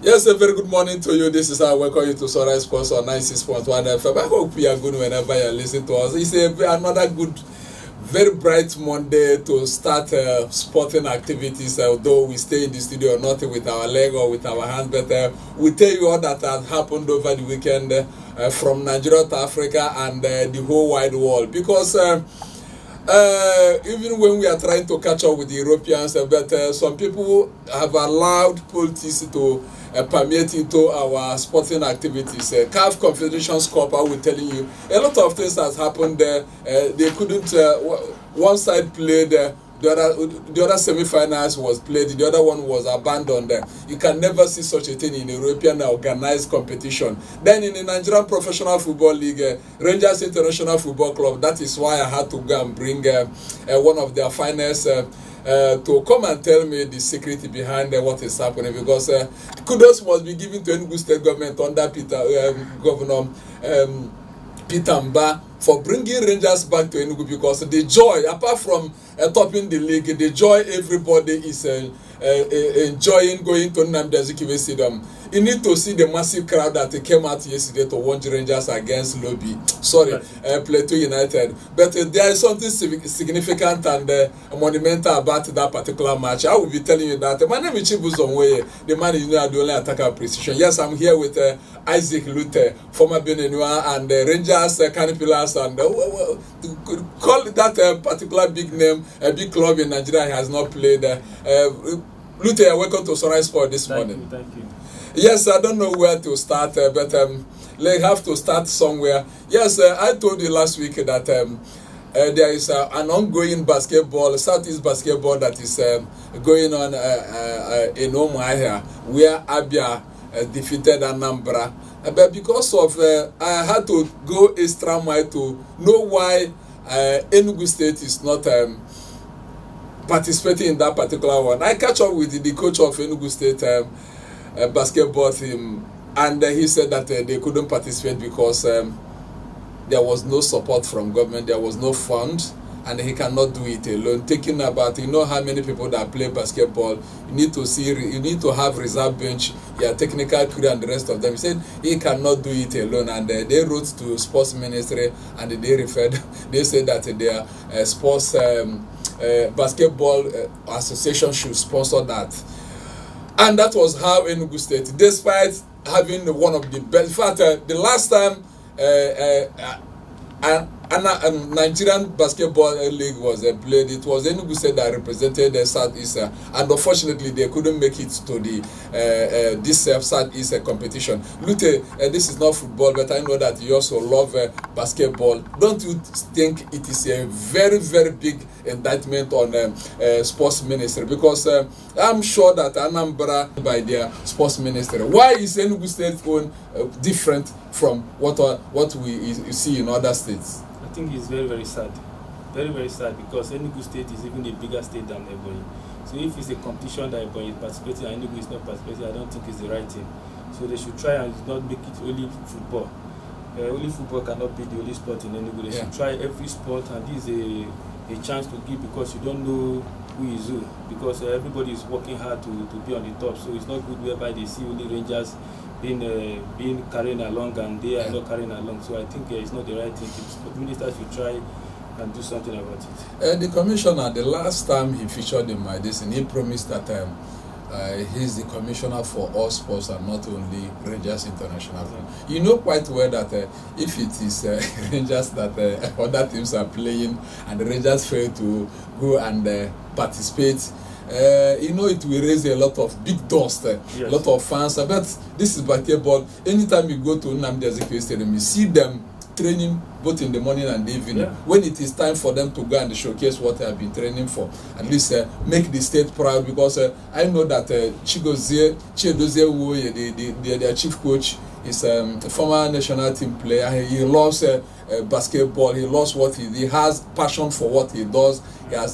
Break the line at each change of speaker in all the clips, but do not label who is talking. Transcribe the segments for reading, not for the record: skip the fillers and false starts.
Yes, a very good morning to you. This is how I welcome you to Sunrise Sports on 96.1 FM. I hope you are good whenever you listen to us. It's another good, very bright Monday to start sporting activities. Although we stay in the studio not with our leg or with our hands, but we tell you all that has happened over the weekend from Nigeria to Africa and the whole wide world. Because even when we are trying to catch up with the Europeans, but some people have allowed politics to permeate into our sporting activities. CAF Confederations Cup, I will telling you, a lot of things has happened there. They couldn't, one side played, the other semi-finals was played, the other one was abandoned. You can never see such a thing in European organized competition. Then in the Nigerian Professional Football League, Rangers International Football Club, that is why I had to go and bring one of their finest to come and tell me the secret behind what is happening, because kudos must be given to Enugu State government under Governor Peter Mba for bringing Rangers back to Enugu, because the joy, apart from topping the league, the joy everybody is enjoying going to Nnamdi Azikiwe Stadium. You need to see the massive crowd that came out yesterday to watch Rangers against Plateau United. But there is something significant and monumental about that particular match. I will be telling you that. My name is Chibuzor Nwoye, the man you know the only attacker precision. Yes, I'm here with Isaac Loute, former Beninoise and Rangers Canopilas, and call that particular big name, a big club in Nigeria has not played. Loute, welcome to Sunrise Sport this morning.
Thank you.
Yes, I don't know where to start, but they have to start somewhere. Yes, I told you last week that there is an ongoing basketball, Southeast basketball that is going on in Umuahia, where Abia defeated Anambra. But because of, I had to go extra mile to know why Enugu State is not participating in that particular one. I catch up with the coach of Enugu State basketball team, and he said that they couldn't participate because there was no support from government, there was no fund, and he cannot do it alone. Thinking about, you know how many people that play basketball, you need to have reserve bench, your technical crew and the rest of them. He said he cannot do it alone, and they wrote to sports ministry and they said that their sports basketball association should sponsor that. And that was how Enugu State, despite having one of the best, in fact, the last time Nigerian Basketball League was played, it was Enugu State that represented the Southeast, and unfortunately they couldn't make it to the this Southeast competition. Loute, this is not football, but I know that you also love basketball. Don't you think it is a very, very big indictment on sports ministry? Because I'm sure that Anambra by their sports ministry. Why is Enugu State own different from what we see in other states?
I think it's very, very sad. Very, very sad, because Enugu State is even a bigger state than Ebonyi. So if it's a competition that Ebonyi is participating and Enugu is not participating, I don't think it's the right thing. So they should try and not make it only football. Only football cannot be the only sport in Enugu. They should try every sport, and this is a chance to give, because you don't know who is who, because everybody is working hard to be on the top. So it's not good whereby they see only Rangers being carrying along and they are not carrying along. So I think it's not the right thing. The minister should try and do something about it.
The commissioner, the last time he featured in my and he promised that he's the commissioner for all sports and not only Rangers International. You know quite well that if it is Rangers that other teams are playing and the Rangers fail to go and participate, you know it will raise a lot of big dust, a lot of fans. But this is basketball. Anytime you go to Nnamdi Azikiwe Stadium, you see them training both in the morning and the evening. When it is time for them to go and showcase what they have been training for, at least make the state proud, because I know that Chibuzor Nwoye, their chief coach, is a former national team player. He loves basketball. He loves what he has passion for what he does. He has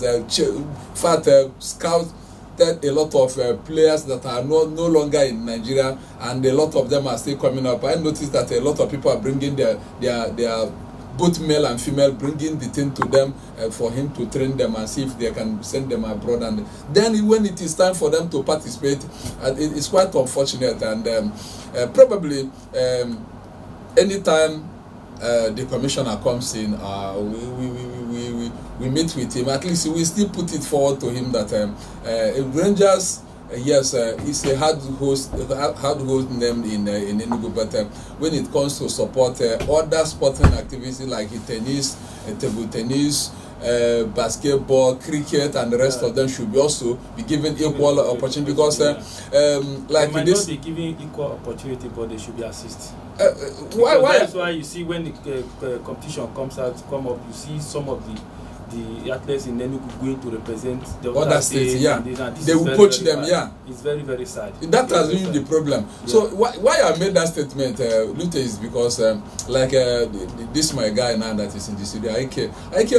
scouted a lot of players that are no longer in Nigeria, and a lot of them are still coming up. I noticed that a lot of people are bringing their both male and female, bringing the thing to them for him to train them and see if they can send them abroad. And then when it is time for them to participate, it's quite unfortunate. And probably anytime the commissioner comes in, we meet with him. At least we still put it forward to him that Rangers, yes, it's a hard host name in Enugu, but when it comes to support other sporting activities like tennis, table tennis, basketball, cricket, and the rest of them should be also be given equal opportunity, because like
they might
this,
not be given equal opportunity, but they should be assisted.
Why?
That's why you see when the competition come up, you see some of the athletes in Enugu going to represent the
other states, yeah.
This
They will coach them,
bad.
yeah.
It's very, very sad.
That has been the problem. Yeah. So why I made that statement, Loute, is because this my guy now that is in the studio, Ike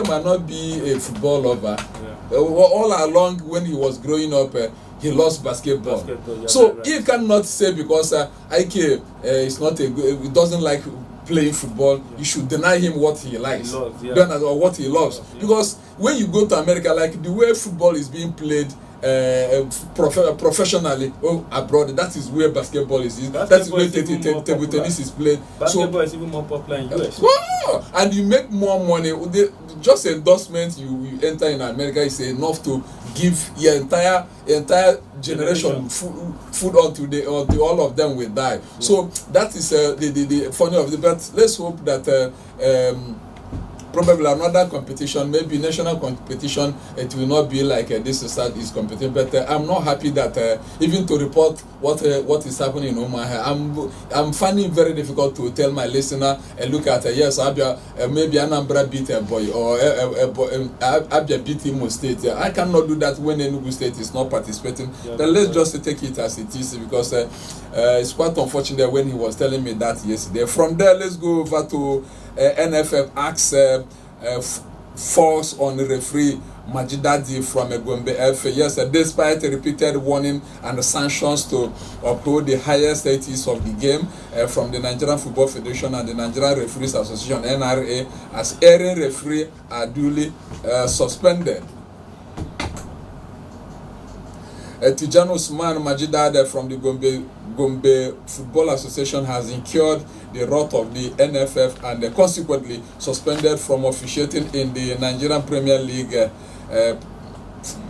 might not be a football lover. Yeah. All along when he was growing up, he lost basketball. Yeah, so right. He cannot say because Ike is not a good, he doesn't like playing football, you should deny him what he likes, or what he loves. Because when you go to America, like the way football is being played professionally abroad, that is where basketball is. That is where table tennis is played.
Basketball is even more popular in US.
Wow! And you make more money. Just endorsement you enter in America is enough to give your entire generation food until all of them will die. Yeah. So that is the funny of it. But let's hope that probably another competition, maybe national competition, it will not be like this is competition. But I'm not happy that even to report what is happening in Omaha, I'm finding it very difficult to tell my listener look at yes, Abia maybe Anambra beat a boy, or Abia beat Imo State. I cannot do that when Enugu State is not participating. Yeah, then let's just take it as it is, because it's quite unfortunate when he was telling me that yesterday. From there, let's go over to NFF asks force on referee Majidadi from Gombe F. Yes, despite repeated warning and sanctions to uphold the highest status of the game from the Nigerian Football Federation and the Nigerian Referees Association (NRA), as erring referee are duly suspended. Tijani Usman Majidad from the Gombe Football Association has incurred the wrath of the NFF and consequently suspended from officiating in the Nigerian Premier League,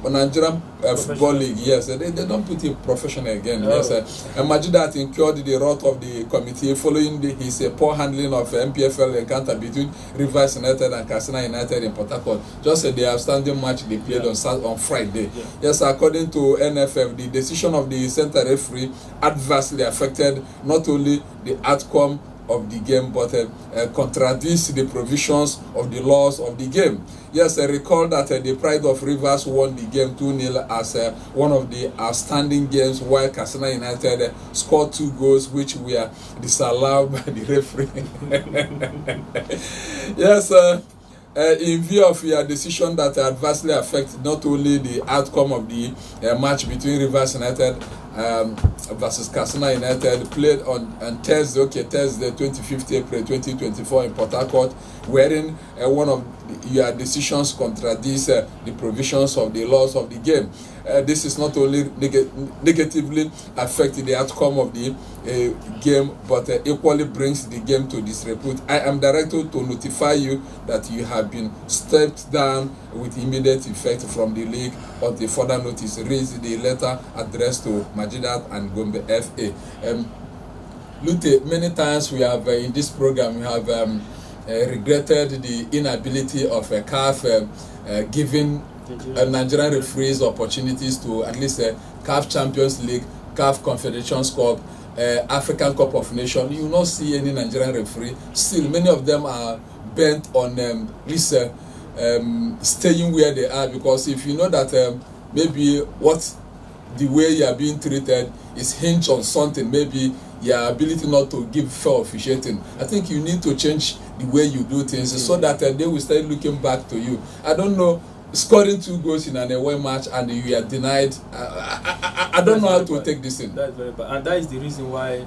Nigerian Football League. Yes, they don't put it professional again. No. Yes, Majidat incurred the wrath of the committee following his poor handling of MPFL encounter between Rivers United and Katsina United in Port Harcourt. Just the outstanding match they played on Friday. Yeah. Yes, according to NFF, the decision of the center referee adversely affected not only the outcome of the game, but contradicts the provisions of the laws of the game. Yes, I recall that the Pride of Rivers won the game 2-0 as one of the outstanding games, while Katsina United scored 2 goals which were disallowed by the referee. Yes, in view of your decision that adversely affects not only the outcome of the match between Rivers United versus Katsina United, played on Thursday, Thursday 25th April 2024 in Port Harcourt, wherein one of your decisions contradicts the provisions of the laws of the game. This is not only negatively affecting the outcome of the game, but equally brings the game to disrepute. I am directed to notify you that you have been stepped down with immediate effect from the league until further notice. Read the letter addressed to Majidat and Gombe FA. Loute, many times we have in this program we have regretted the inability of CAF giving Nigerian referees opportunities to at least CAF Champions League, CAF Confederations Cup, African Cup of Nations. You will not see any Nigerian referee. Still, many of them are bent on staying where they are, because if you know that maybe the way you are being treated is hinged on something, maybe your ability not to give fair officiating, I think you need to change the way you do things so that they will start looking back to you. I don't know, scoring 2 goals in an away match and you are denied. I don't know how to take this in.
That's very bad, and that is the reason why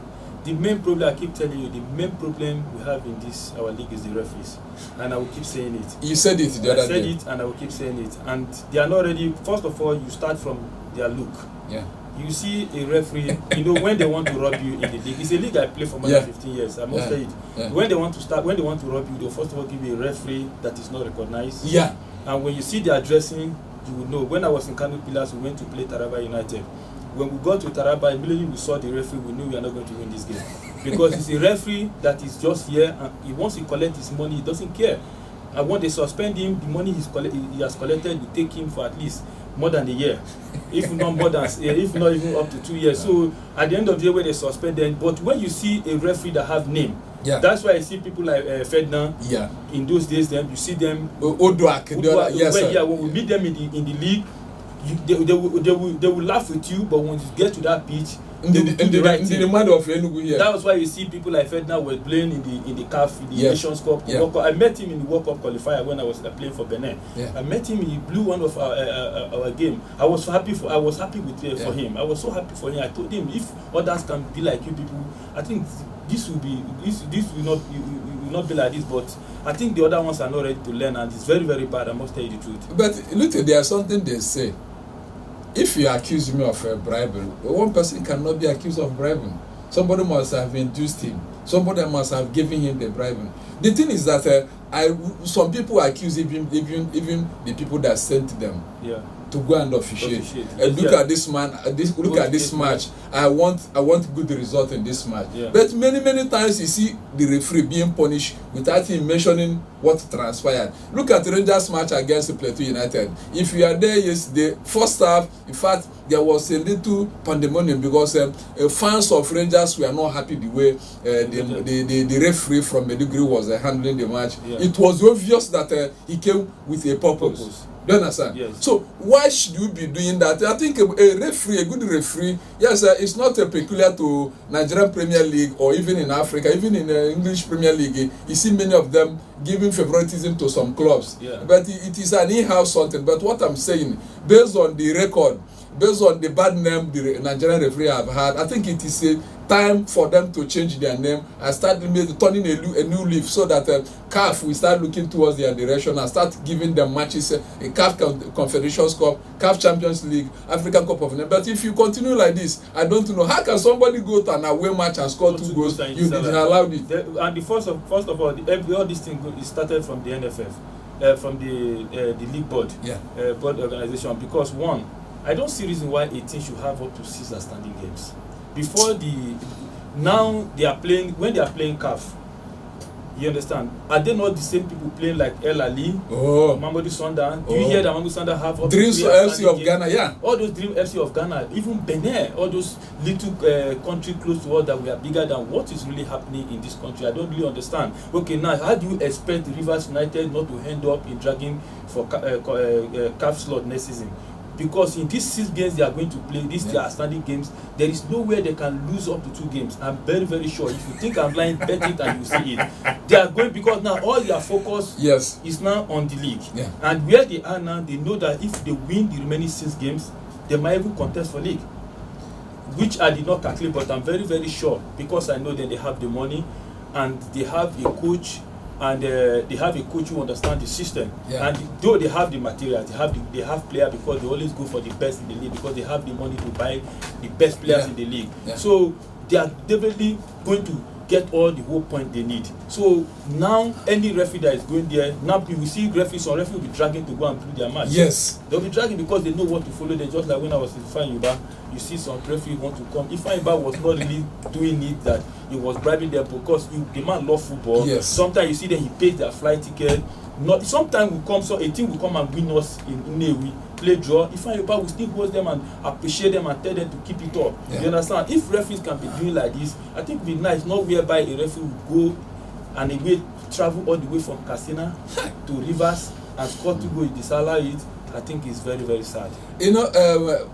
the main problem, I keep telling you, the main problem we have in this our league is the referees, and I will keep saying it.
You said it the other day.
I said it, and I will keep saying it. And they are not ready. First of all, you start from their look.
Yeah.
You see a referee, you know, when they want to rob you in the league. It's a league I play for more than 15 years. I must say it.
Yeah.
When they want to rob you, they'll first of all give you a referee that is not recognized.
Yeah.
And when you see their dressing, you will know. When I was in Kano Pillars, we went to play Taraba United. When we got to Taraba, immediately we saw the referee, we knew we are not going to win this game. Because it's a referee that is just here, and once he collects his money, he doesn't care. And when they suspend him, the money he has collected will take him for at least more than a year, if not more than, if not even up to 2 years. So at the end of the day, when they suspend them, but when you see a referee that have name, that's why I see people like Ferdinand. Yeah. In those days, then you see them.
Oduak, yes,
when we meet them in the league, they will laugh with you, but when you get to that pitch, in
the matter of Enugu here.
That was why you see people like Ferdinand were playing in the CAF, in the Nations Cup. I met him in the World Cup qualifier when I was playing for Benin. I met him. He blew one of our game. I was happy for him. I was so happy for him. I told him, if others can be like you people, I think this will not be like this. But I think the other ones are not ready to learn, and it's very, very bad. I must tell you the truth.
But look, there's something they say. If you accuse me of bribery, one person cannot be accused of bribing. Somebody must have induced him. Somebody must have given him the bribing. The thing is that some people accuse even the people that sent them to go and officiate. Look at this man. Look at this match. I want good result in this match. But many times you see the referee being punished without him mentioning what transpired. Look at Rangers match against Plateau United. If you are there yesterday, first half, in fact, there was a little pandemonium because fans of Rangers were not happy the way the referee from Enugu was handling the match. It was obvious that he came with a purpose. Do you understand?
Yes.
So why should you be doing that? I think a good referee, yes, it's not peculiar to Nigerian Premier League or even in Africa, even in the English Premier League. You see many of them giving favoritism to some clubs. But it is an in-house something. But what I'm saying, based on the record, based on the bad name the Nigerian referee have had, I think it is a time for them to change their name and start turning a new leaf so that CAF will start looking towards their direction and start giving them matches, a CAF Confederations Cup, CAF Champions League, African Cup of Nations. But if you continue like this, I don't know, how can somebody go to an away match and score 2 goals? You didn't allow it.
And the first of all, all this thing started from the NFF, from the league board, board organization, because one, I don't see reason why a team should have up to 6 outstanding games. Before now they are playing, when they are playing CAF, you understand? Are they not the same people playing like El Ali, Mamadou Sonda? Do you hear that Mamadou Sonda have up
Dreams FC of Ghana,
all those Dream FC of Ghana, even Benin, all those little country close to us that we are bigger than what is really happening in this country. I don't really understand. Okay, now how do you expect Rivers United not to end up in dragging for CAF slot next season? Because in these 6 games they are going to play, these their outstanding games, there is nowhere they can lose up to 2 games. I'm very, very sure. If you think I'm lying, bet it and you see it. They are going, because now all their focus is now on the league. And where they are now, they know that if they win the remaining 6 games, they might even contest for league. Which I did not calculate, but I'm very, very sure, because I know that they have the money and they have a coach. And they have a coach who understands the system. And though they have the material, they have players, because they always go for the best in the league, because they have the money to buy the best players in the league. So they are definitely going to get all the whole point they need. So now any referee that is going there, now we see referees, some referees will be dragging to go and play their match. They'll be dragging because they know what to follow. They just like when I was in Ifeanyi, you see some referees want to come. Ifeanyi was not really doing it, that he was bribing them, because the man loves football. Sometimes you see that he pays their flight ticket. Sometimes a team will come and win us in Enugu, play draw. Ifeanyi will still host them and appreciate them and tell them to keep it up. You understand? If referees can be doing like this, I think it would be nice, not whereby a referee will go and travel all the way from Katsina to Rivers and score 2 goals, disallow it. I think it's very, very sad.
You know,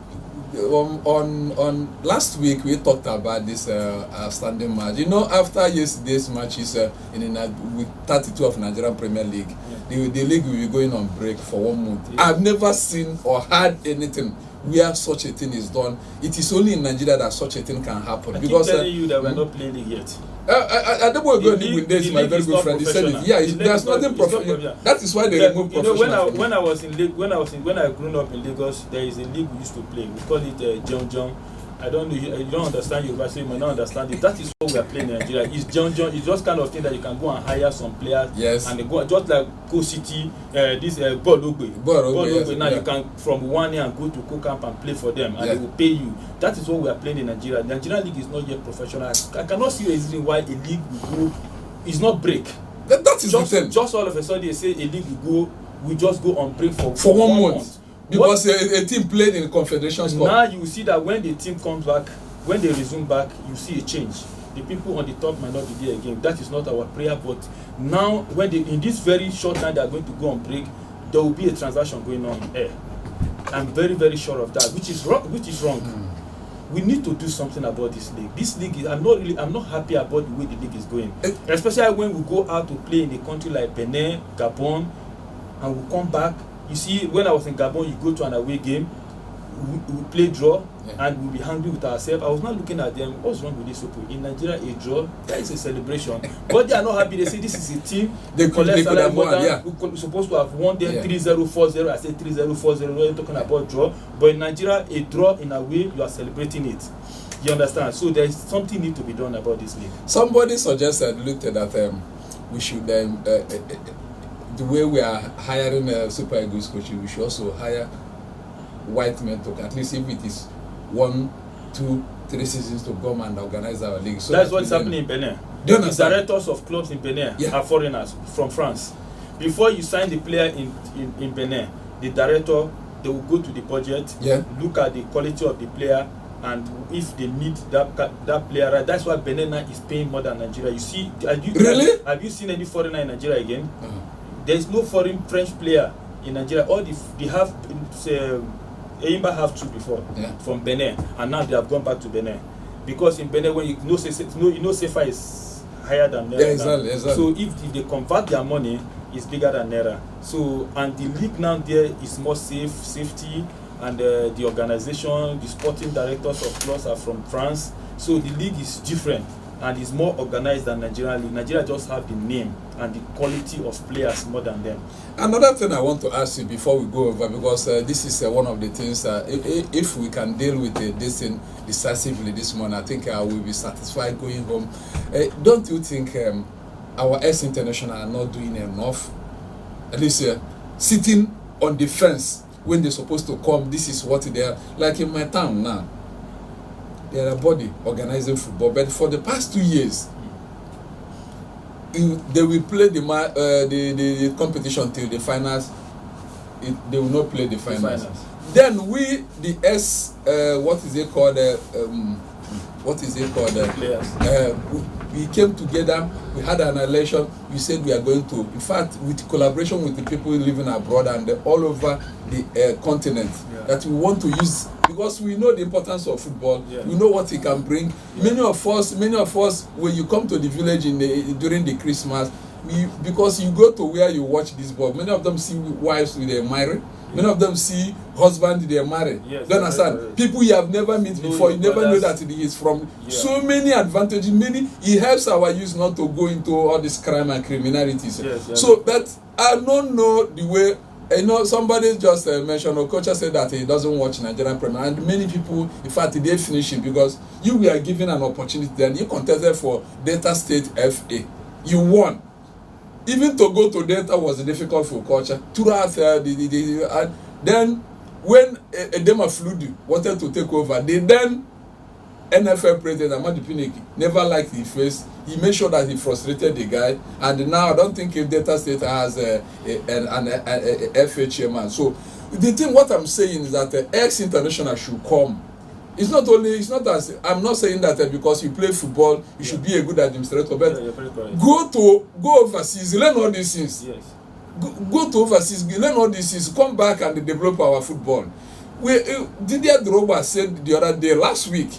on last week we talked about this outstanding match. You know, after yesterday's matches with 32 of Nigerian Premier League, the league will be going on break for 1 month. I've never seen or heard anything where such a thing is done. It is only in Nigeria that such a thing can happen.
I
because
keep telling you that we're not playing league yet.
I don't want to go with this. My very good friend, he said it. Yeah, there's nothing professional. That is why they remove professional.
When I was in league, when I grew up in Lagos, there is a league we used to play. We call it John. I don't know. You don't understand Yoruba, so you might not understand it. That is what we are playing in Nigeria. It's John. It's just kind of thing that you can go and hire some players.
Yes.
And they go just like Go City. This Ball yes. Now you can from 1 year and go to Co Camp and play for them, and they will pay you. That is what we are playing in Nigeria. The Nigerian league is not yet professional. I cannot see a reason why a league will go. It's not break.
That is just the thing.
Just all of a sudden they say a league will go. We just go on break for
1 month. Because a team played in the Confederations Cup.
Now you see that when the team comes back, when they resume back, you see a change. The people on the top might not be there again. That is not our prayer. But now, when they, in this very short time they are going to go on break, there will be a transaction going on in air. I'm very, very sure of that, which is wrong. We need to do something about this league. This league is, I'm not happy about the way the league is going. Especially when we go out to play in a country like Benin, Gabon, and we come back. You see, when I was in Gabon, you go to an away game, we play draw, and we'll be angry with ourselves. I was not looking at them. What's wrong with this people? In Nigeria, a draw, that is a celebration. But they are not happy. They say this is a team.
They could have won,
we're supposed to have won them 3-0, 4-0. I said 3-0, 4-0. We're talking about draw. But in Nigeria, a draw in a way, you are celebrating it. You understand? So there is something need to be done about this league.
Somebody suggested, looked at that we should the way we are hiring Super Eagles coaches, we should also hire white men to, at least if it is 1, 2, 3 seasons, to come and organize our league. So
that's what's happening in Benin. The directors of clubs in Benin are foreigners from France. Before you sign the player in Benin, the director, they will go to the budget, look at the quality of the player, and if they need that player, right? That's why Benin is paying more than Nigeria. You see, have you seen any foreigner in Nigeria again? There is no foreign French player in Nigeria. All they have, Eyimba have 2 before from Benin, and now they have gone back to Benin because in Benin, when you know Sefa is higher than Naira.
Exactly.
So if they convert their money, it's bigger than Naira. So and the league now there is more safety, and the organization, the sporting directors of clubs are from France. So the league is different and is more organized than Nigeria league. Nigeria just have the name and the quality of players more than them.
Another thing I want to ask you before we go over, because this is one of the things if we can deal with this thing decisively this morning, I think I will be satisfied going home. Don't you think our ex-international are not doing enough? At least sitting on the fence when they're supposed to come. This is what they are. Like in my town now, they are a body organizing football, but for the past 2 years, they will play the competition till the finals. They will not play the finals. Then we, the what is it called? Players. We came together. We had an election. We said we are going to, in fact, with collaboration with the people living abroad and all over the continent, that we want to use, because we know the importance of football. We know what it can bring. Many of us, when you come to the village during the Christmas, because you go to where you watch this ball, many of them see wives with their married. Many of them see husbands they are married. You understand? People you have never met before, you never know that he is from. So many advantages. He helps our youth not to go into all this crime and criminalities. So, but I don't know the way. Somebody just mentioned, or coach said that he doesn't watch Nigerian Premier, and many people, in fact, they finish it because you were given an opportunity. Then you contested for Delta State FA, you won. Even to go to Delta was difficult for culture. Throughout then when Edema Fludu wanted to take over, the then NFL president Amadi Pineki never liked his face. He made sure that he frustrated the guy, and now I don't think if Delta State has an FA chairman. So the thing, what I'm saying is that ex-international should come. It's not as, I'm not saying that because you play football, you should be a good administrator, but go overseas, learn all these things. Go to overseas, learn all these things, come back and develop our football. Didier Drogba said the other day, last week,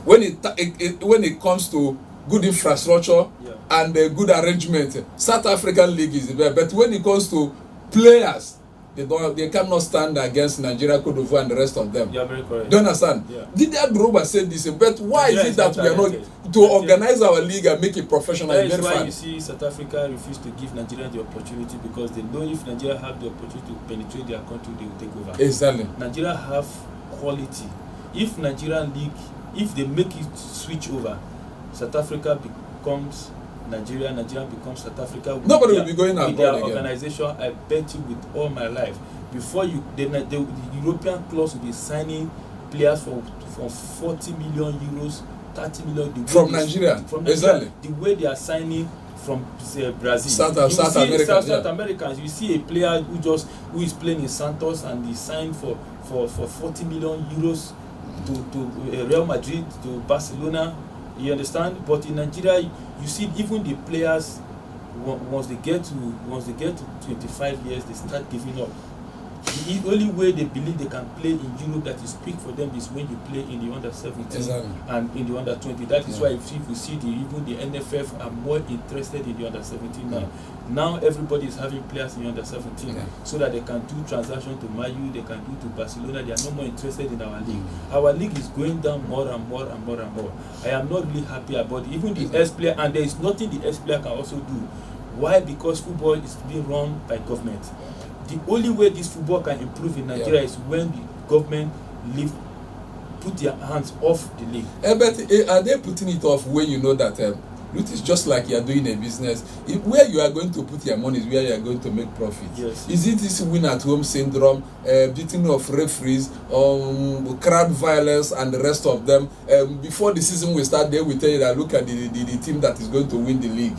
when it comes to good infrastructure and good arrangement, South African league is there, but when it comes to players, they cannot stand against Nigeria, Cote d'Ivoire, and the rest of them.
You are very correct.
Do you understand?
Yeah.
Didier Drogba said this, but why
Nigeria
is it that we are not to organize our league and make it professional and
That is why
very
you see South Africa refuse to give Nigeria the opportunity, because they know if Nigeria have the opportunity to penetrate their country, they will take over.
Exactly.
Nigeria have quality. If Nigerian league, if they make it switch over, South Africa becomes Nigeria, Nigeria becomes South Africa.
Nobody will be going abroad
with their
again.
organization. I bet you with all my life, before you, the European clubs will be signing players for 40 million euros, 30 million.
From Nigeria. Exactly.
The way they are signing from Brazil,
South
Americans. You see a player who is playing in Santos and he signed for 40 million euros to Real Madrid, to Barcelona. You understand? But in Nigeria, you see even the players, once they get to 25 years, they start giving up. The only way they believe they can play in Europe that is quick for them is when you play in the under 17 and in the under 20. That is why if you see even the NFF are more interested in the under 17 now. Now everybody is having players in the under 17 so that they can do transaction to Mayu, they can do to Barcelona. They are no more interested in our league. Our league is going down more and more and more and more. I am not really happy about it. Even the ex-player, and there is nothing the ex-player can also do. Why? Because football is being run by government. The only way this football can improve in Nigeria is when the government put their hands off the league.
But are they putting it off when you know that it is just like you are doing a business? Where you are going to put your money is where you are going to make profit.
Yes.
Is it this win-at-home syndrome, beating of referees, crowd violence, and the rest of them? Before the season will start, they will tell you that look at the team that is going to win the league.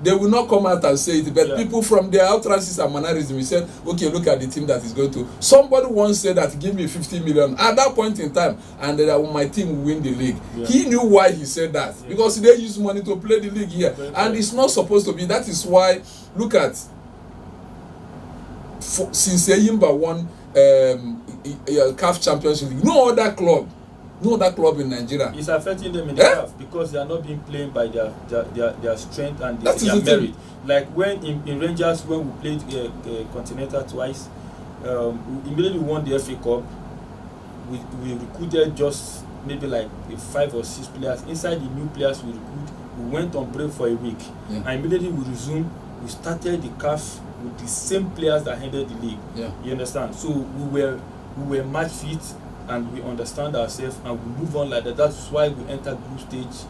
They will not come out and say it, but people from their utterances and mannerism will say, okay, look at the team that is going to. Somebody once said that, give me 50 million at that point in time, and that my team will win the league. He knew why he said that, because they use money to play the league here, and it's not supposed to be. That is why, look at, since Eyimba won CAF Champions League, no other club in Nigeria.
It's affecting them in the CAF because they are not being played by their strength and their merit. Like when in Rangers, when we played Continental twice, we immediately won the FA Cup. We recruited just maybe like 5 or 6 players. Inside the new players we recruited, we went on break for a week, and immediately we resumed. We started the CAF with the same players that handled the league. You understand? So we were match fit, and we understand ourselves, and we move on like that. That's why we enter group stage.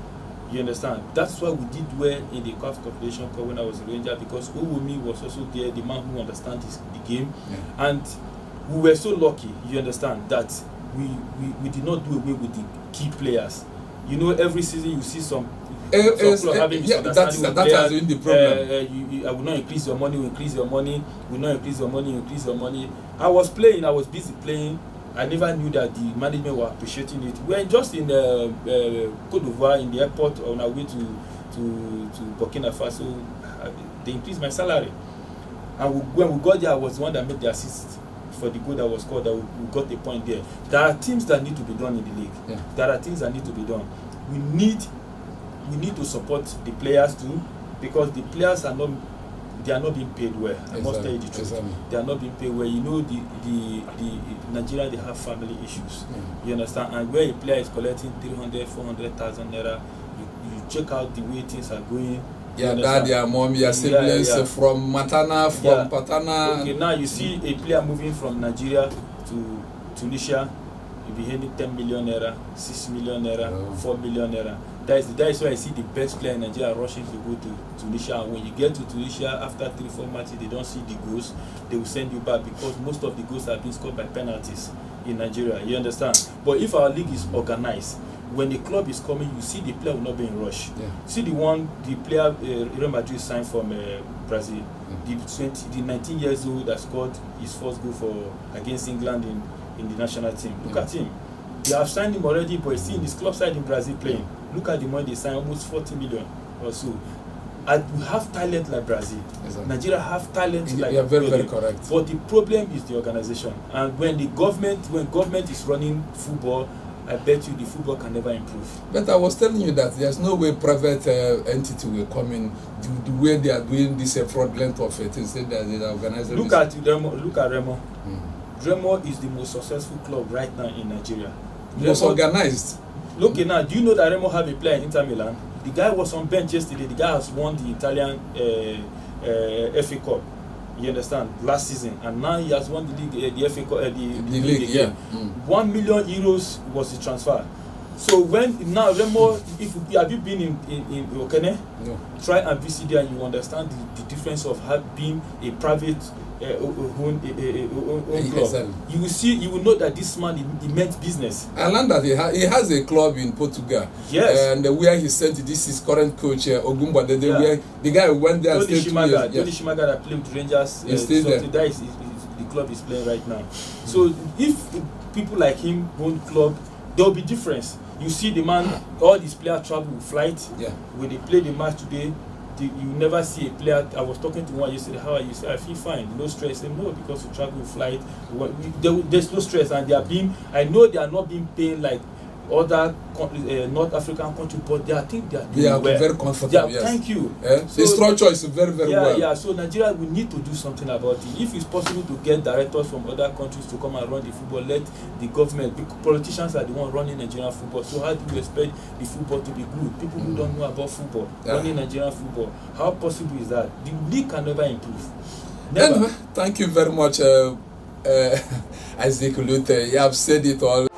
You understand? That's why we did well in the CAF Confederation Cup when I was in Rangers, because Owumi was also there, the man who understands the game, and we were so lucky. You understand that we did not do away with the key players. You know, every season you see some having misunderstanding
that has been the problem.
I will not increase your money, we increase your money, we will not increase your money, increase your money. I was busy playing. I never knew that the management were appreciating it. We were just in Cote d'Ivoire in the airport on our way to Burkina Faso. They increased my salary. And when we got there, I was the one that made the assist for the goal that was scored, that we got a point there. There are things that need to be done in the league. There are things that need to be done. We need to support the players too, because the players are not being paid well. I must tell you the truth. They are not being paid well. You know, the Nigeria, they have family issues. You understand? And where a player is collecting 300,000-400,000 naira, you check out the way things are going.
Your dad, your mom, your siblings from Matana, from Patana.
Okay, now you see a player moving from Nigeria to Tunisia, you'll be handing 10 million naira, 6 million naira, 4 million naira. That is why I see the best player in Nigeria rushing to go to Tunisia. And when you get to Tunisia, after 3-4 matches, they don't see the goals, they will send you back, because most of the goals have been scored by penalties in Nigeria. You understand? But if our league is organized, when the club is coming, you see the player will not be in rush. See the player Real Madrid signed from Brazil, the 19 years old that scored his first goal against England in the national team. Look at him. They have signed him already, but he's in his club side in Brazil playing. Look at the money they signed, almost 40 million or so. And we have talent like Brazil. Nigeria have talent like
Brazil. Very, very correct.
But the problem is the organization. And when government is running football, I bet you the football can never improve.
But I was telling you that there's no way private entity will come in the way they are doing this fraudulent of it instead that they are organizing.
Look at Remo. Remo is the most successful club right now in Nigeria.
Most organized.
Look now, do you know that Remo have a player in Inter Milan? The guy was on bench yesterday. The guy has won the Italian FA Cup. You understand? Last season, and now he has won the league, the FA Cup, the league. Yeah. 1 million euros was the transfer. So when now Remo, if you have you been in Okene?
No.
Try and visit there, and you understand the difference of being a private own club. You will see, you will know that this man he meant business.
I learned that he has a club in Portugal.
Yes.
And where he sent this his current coach Ogumba. Where the guy went there and stayed 2 years.
Tony Shimaga that played with Rangers. The club is playing right now. So if people like him own club, there will be difference. You see the man, all these players travel with flight.
Yeah.
When they play the match today, you never see a player. I was talking to one yesterday. How are you? Say, I feel fine, no stress. Say, no, because you travel with flight. There's no stress, and they are being. I know they are not being paid like other North African countries, but I think they are doing well.
Very comfortable. Yes.
Thank you.
So, the structure is very well.
Yeah. So Nigeria, we need to do something about it. If it's possible to get directors from other countries to come and run the football, let the government. Because politicians are the one running Nigerian football. So how do you expect the football to be good? People who don't know about football running Nigerian football. How possible is that? The league can never improve. Never.
Anyway, thank you very much, Isaac Loute. You have said it all.